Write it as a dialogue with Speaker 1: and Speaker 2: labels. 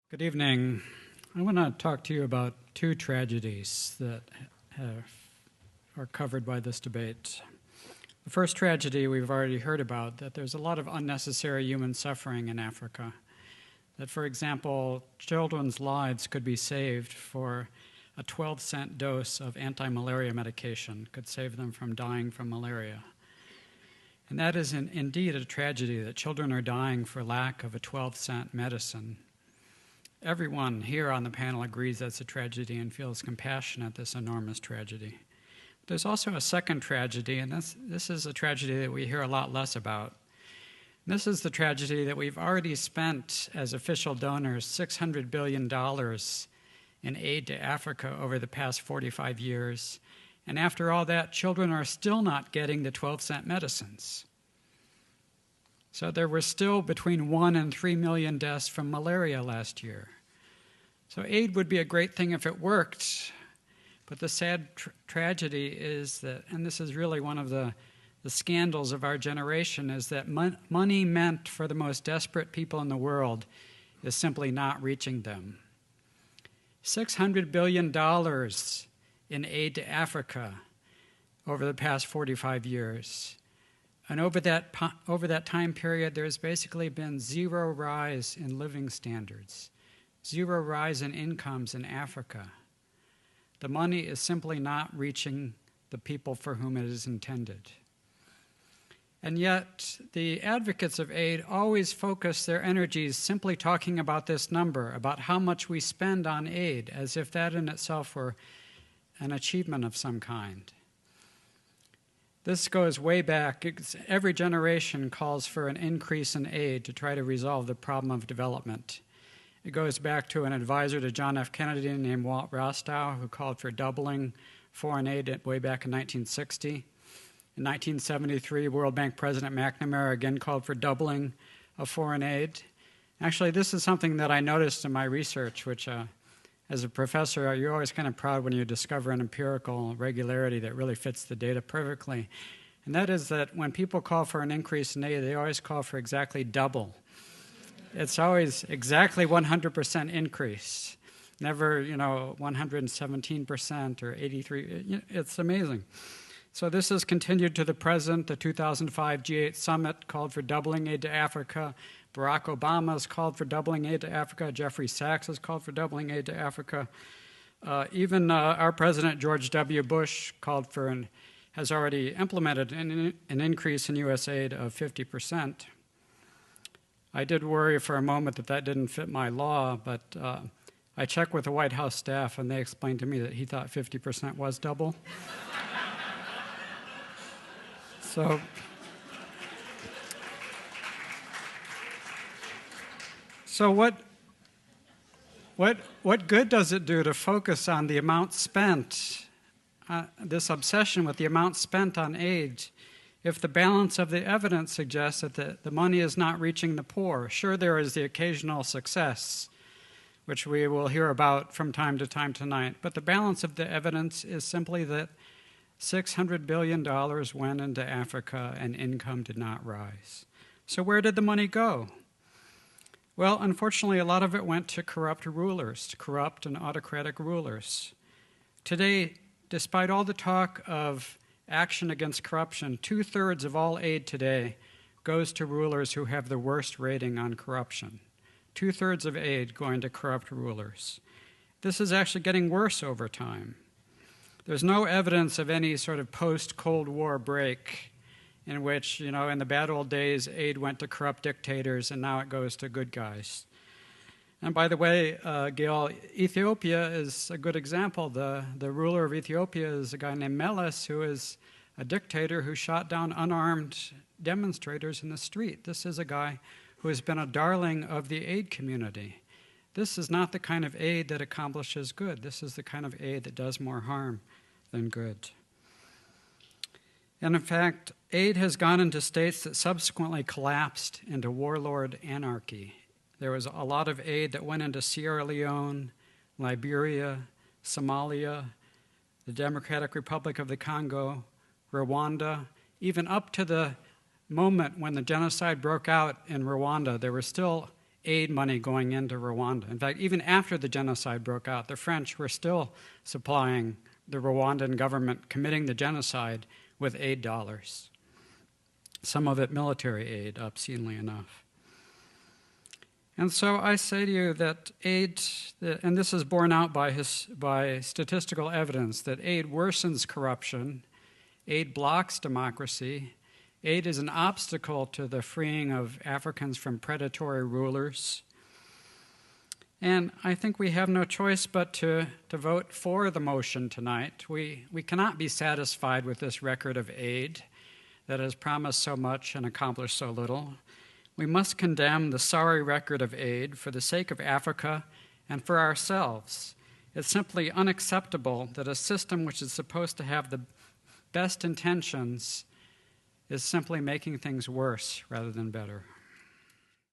Speaker 1: Good evening. I want to talk to you about two tragedies that are covered by this debate. The first tragedy we've already heard about, that there's a lot of unnecessary human suffering in Africa. That, for example, children's lives could be saved for a 12-cent dose of anti-malaria medication, could save them from dying from malaria. And that is indeed a tragedy, that children are dying for lack of a 12-cent medicine. Everyone here on the panel agrees that's a tragedy and feels compassion at this enormous tragedy. There's also a second tragedy, and this is a tragedy that we hear a lot less about. This is the tragedy that we've already spent as official donors $600 billion in aid to Africa over the past 45 years. And after all that, children are still not getting the 12-cent medicines. So there were still between 1 and 3 million deaths from malaria last year. So aid would be a great thing if it worked, but the sad tragedy is that, and this is really one of the scandals of our generation, is that money meant for the most desperate people in the world is simply not reaching them. $600 billion in aid to Africa over the past 45 years. And over that time period, there's basically been zero rise in living standards, zero rise in incomes in Africa. The money is simply not reaching the people for whom it is intended. And yet, the advocates of aid always focus their energies simply talking about this number, about how much we spend on aid, as if that in itself were an achievement of some kind. This goes way back. Every generation calls for an increase in aid to try to resolve the problem of development. It goes back to an advisor to John F. Kennedy named Walt Rostow, who called for doubling foreign aid way back in 1960. In 1973, World Bank President McNamara again called for doubling of foreign aid. Actually, this is something that I noticed in my research, which as a professor, you're always kind of proud when you discover an empirical regularity that really fits the data perfectly. And that is that when people call for an increase in aid, they always call for exactly double. It's always exactly 100% increase, never, 117% or 83%. It's amazing. So this has continued to the present. The 2005 G8 summit called for doubling aid to Africa. Barack Obama has called for doubling aid to Africa. Jeffrey Sachs has called for doubling aid to Africa. Even our President, George W. Bush, called for and has already implemented an increase in U.S. aid of 50%. I did worry for a moment that didn't fit my law, but I checked with the White House staff, and they explained to me that he thought 50% was double. So what good does it do to focus on the amount spent, this obsession with the amount spent on aid, if the balance of the evidence suggests that the money is not reaching the poor? Sure, there is the occasional success, which we will hear about from time to time tonight, but the balance of the evidence is simply that $600 billion went into Africa and income did not rise. So where did the money go? Well, unfortunately, a lot of it went to corrupt rulers, to corrupt and autocratic rulers. Today, despite all the talk of action against corruption, 2/3 of all aid today goes to rulers who have the worst rating on corruption. 2/3 of aid going to corrupt rulers. This is actually getting worse over time. There's no evidence of any sort of post-Cold War break in which, in the bad old days, aid went to corrupt dictators and now it goes to good guys. And by the way, Gayle, Ethiopia is a good example. The ruler of Ethiopia is a guy named Meles, who is a dictator who shot down unarmed demonstrators in the street. This is a guy who has been a darling of the aid community. This is not the kind of aid that accomplishes good. This is the kind of aid that does more harm than good. And in fact, aid has gone into states that subsequently collapsed into warlord anarchy. There was a lot of aid that went into Sierra Leone, Liberia, Somalia, the Democratic Republic of the Congo, Rwanda. Even up to the moment when the genocide broke out in Rwanda, there were still aid money going into Rwanda. In fact, even after the genocide broke out, the French were still supplying the Rwandan government committing the genocide with aid dollars. Some of it military aid, obscenely enough. And so I say to you that aid, and this is borne out by statistical evidence, that aid worsens corruption, aid blocks democracy, aid is an obstacle to the freeing of Africans from predatory rulers. And I think we have no choice but to vote for the motion tonight. We cannot be satisfied with this record of aid that has promised so much and accomplished so little. We must condemn the sorry record of aid for the sake of Africa and for ourselves. It's simply unacceptable that a system which is supposed to have the best intentions is simply making things worse rather than better.